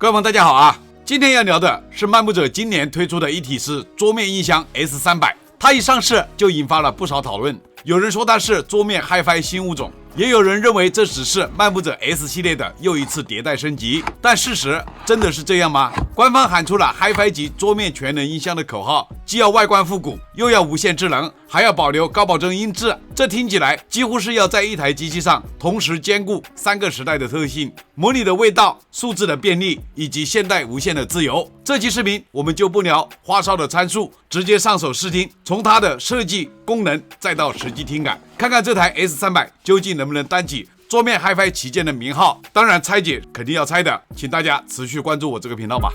各位朋友大家好啊！今天要聊的是漫步者今年推出的一体式桌面音箱 S300， 它一上市就引发了不少讨论。有人说它是桌面 Hi-Fi 新物种，也有人认为这只是漫步者 S 系列的又一次迭代升级。但事实真的是这样吗？官方喊出了 Hi-Fi 级桌面全能音箱的口号，既要外观复古，又要无线智能，还要保留高保真音质。这听起来几乎是要在一台机器上同时兼顾3个时代的特性：模拟的味道、数字的便利以及现代无线的自由。这期视频我们就不聊花哨的参数，直接上手试听，从它的设计、功能再到实际听感，看看这台 S300究竟能不能担起桌面 Hi-Fi 旗舰的名号。当然拆解肯定要拆的，请大家持续关注我这个频道吧。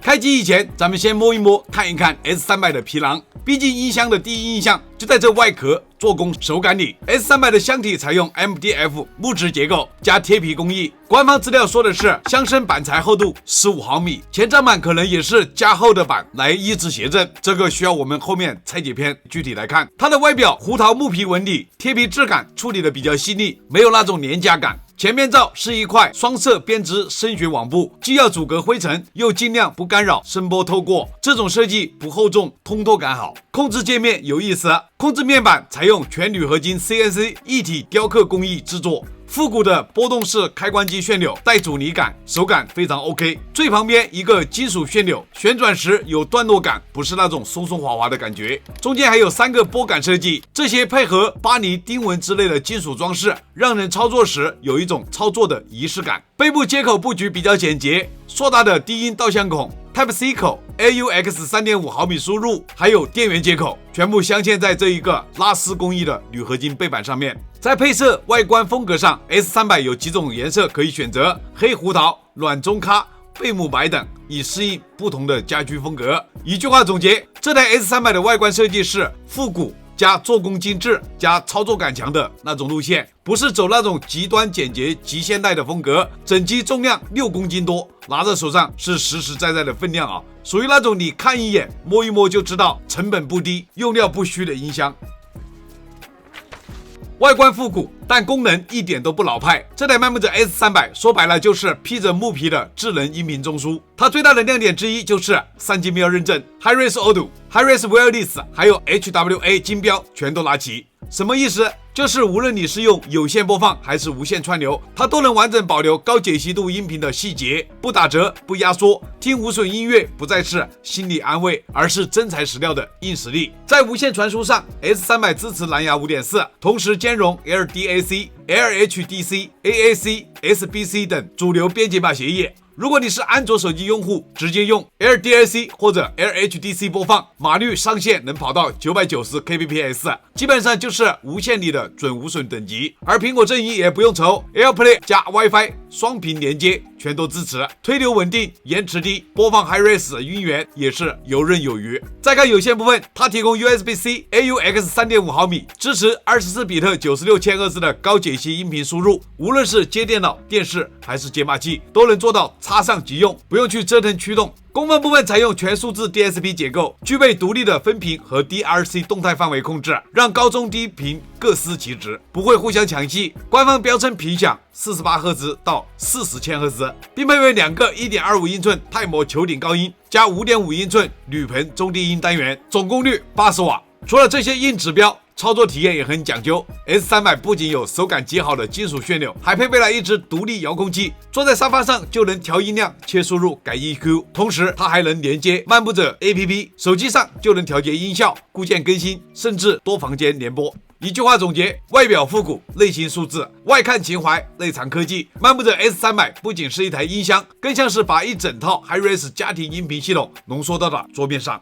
开机以前，咱们先摸一摸，看一看 S300的皮囊。毕竟音箱的第一印象就在这外壳、做工、手感里。S300的箱体采用 MDF 木质结构加贴皮工艺。官方资料说的是箱身板材厚度15毫米，前帐板可能也是加厚的板来抑制谐振，这个需要我们后面拆解片具体来看。它的外表胡桃木皮纹理，贴皮质感处理的比较细腻，没有那种廉价感。前面罩是一块双色编织声学网布，既要阻隔灰尘，又尽量不干扰声波透过。这种设计不厚重，通透感好。控制界面有意思，控制面板采用全铝合金 CNC 一体雕刻工艺制作。复古的波动式开关机旋钮带阻尼感，手感非常 OK。最旁边一个金属旋钮，旋转时有段落感，不是那种松松滑滑的感觉。中间还有3个拨杆设计，这些配合巴黎钉纹之类的金属装饰，让人操作时有一种操作的仪式感。背部接口布局比较简洁，硕大的低音导向孔。Type-C 口 AUX 3.5 毫米输入，还有电源接口，全部镶嵌在这一个拉丝工艺的铝合金背板上面。在配色、外观风格上 ，S300有几种颜色可以选择：黑胡桃、软中咖、贝母白等，以适应不同的家居风格。一句话总结，这台 S300的外观设计是复古加做工精致加操作感强的那种路线，不是走那种极端简洁极现代的风格。整机重量6公斤多，拿在手上是实实在在的分量啊，属于那种你看一眼摸一摸就知道成本不低用料不虚的音箱。外观复古，但功能一点都不老派。这台漫步者 S300 说白了就是披着木皮的智能音频中枢。它最大的亮点之一就是3G 喵认证、Hi-Res Audio、Hi-Res Wireless， 还有 HWA 金标全都拿齐。什么意思？就是无论你是用有线播放还是无线串流，它都能完整保留高解析度音频的细节，不打折不压缩。听无损音乐不再是心理安慰，而是真材实料的硬实力。在无线传输上 ，S300 支持蓝牙 5.4， 同时兼容 LDAC、LHDC、AAC、SBC 等主流编解码协议。如果你是安卓手机用户，直接用 LDAC 或者 LHDC 播放，码率上限能跑到990 kbps， 基本上就是无线里的准无损等级。而苹果阵营也不用愁 ，AirPlay 加 WiFi 双频连接全都支持，推流稳定，延迟低，播放 Hi-Res 音源也是游刃有余。再看有线部分，它提供 USB-C AUX 3.5 毫米，支持24比特96千赫兹的高解析音频输入，无论是接电脑、电视还是解码器，都能做到插上即用，不用去折腾驱动。功放部分采用全数字 DSP 结构，具备独立的分频和 DRC 动态范围控制，让高中低频各司其职，不会互相抢戏。官方标称频响48赫兹到40千赫兹，并配备2个 1.25 英寸钛膜球顶高音加 5.5 英寸铝盆中低音单元，总功率80瓦。除了这些硬指标，操作体验也很讲究。S300 不仅有手感极好的金属旋钮，还配备了一只独立遥控器，坐在沙发上就能调音量、切输入、改 EQ。同时，它还能连接漫步者 APP， 手机上就能调节音效、固件更新，甚至多房间联播。一句话总结：外表复古，内心数字，外看情怀，内藏科技。漫步者 S300 不仅是一台音箱，更像是把一整套 Hi-Res 家庭音频系统浓缩到了桌面上。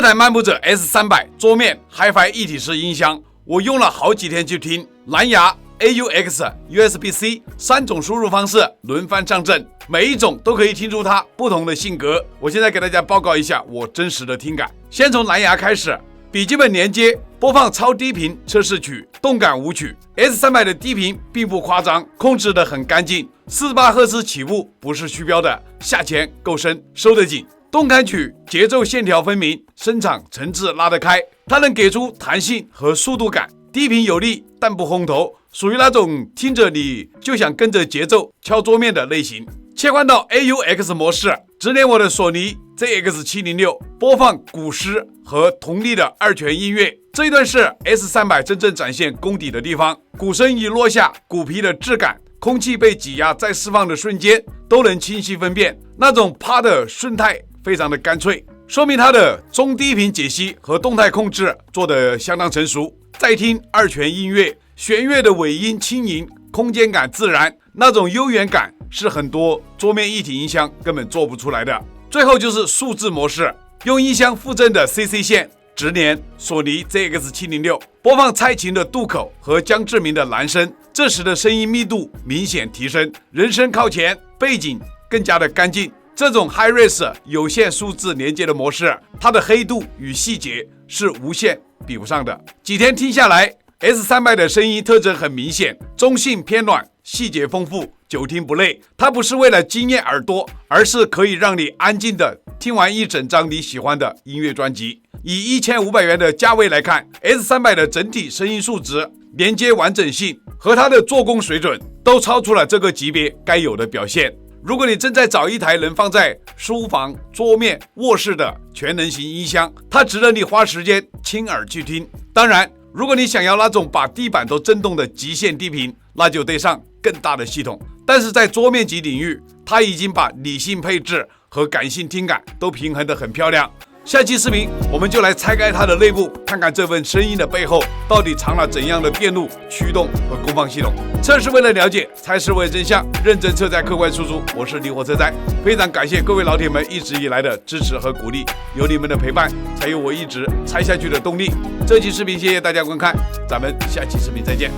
这台漫步者 S300 桌面 Hi-Fi 一体式音箱，我用了好几天去听，蓝牙、AUX、USB-C 3种输入方式轮番上阵，每一种都可以听出它不同的性格。我现在给大家报告一下我真实的听感。先从蓝牙开始，笔记本连接播放超低频测试曲，动感舞曲。S300 的低频并不夸张，控制得很干净，48赫兹起步，不是虚标的，下潜够深，收得紧。动感曲节奏线条分明，声场层次拉得开，它能给出弹性和速度感，低频有力但不轰头，属于那种听着你就想跟着节奏敲桌面的类型。切换到 AUX 模式，直连我的索尼 ZX706， 播放鼓诗和同力的2泉音乐。这一段是 S300 真正展现功底的地方，鼓声一落下，鼓皮的质感，空气被挤压再释放的瞬间都能清晰分辨，那种啪的顺态非常的干脆，说明它的中低频解析和动态控制做得相当成熟。再听2泉音乐，弦乐的尾音轻盈，空间感自然，那种悠远感是很多桌面一体音箱根本做不出来的。最后就是数字模式，用音箱附赠的 CC 线直连索尼 ZX706， 播放蔡琴的渡口和江志明的男声，这时的声音密度明显提升，人声靠前，背景更加的干净。这种 Hi-Res 有线数字连接的模式，它的黑度与细节是无线比不上的。几天听下来， S300 的声音特征很明显，中性偏暖，细节丰富，久听不累。它不是为了惊艳耳朵，而是可以让你安静的听完一整张你喜欢的音乐专辑。以1500元的价位来看， S300 的整体声音素质、连接完整性和它的做工水准都超出了这个级别该有的表现。如果你正在找一台能放在书房、桌面、卧室的全能型音箱，它值得你花时间亲耳去听。当然，如果你想要那种把地板都震动的极限低频，那就得上更大的系统。但是在桌面级领域，它已经把理性配置和感性听感都平衡得很漂亮。下期视频我们就来拆开它的内部，看看这份声音的背后到底藏了怎样的电路、驱动和功放系统。测试为了了解，才是为了真相，认真车载客观输出。我是离火车载，非常感谢各位老铁们一直以来的支持和鼓励，有你们的陪伴，才有我一直拆下去的动力。这期视频谢谢大家观看，咱们下期视频再见。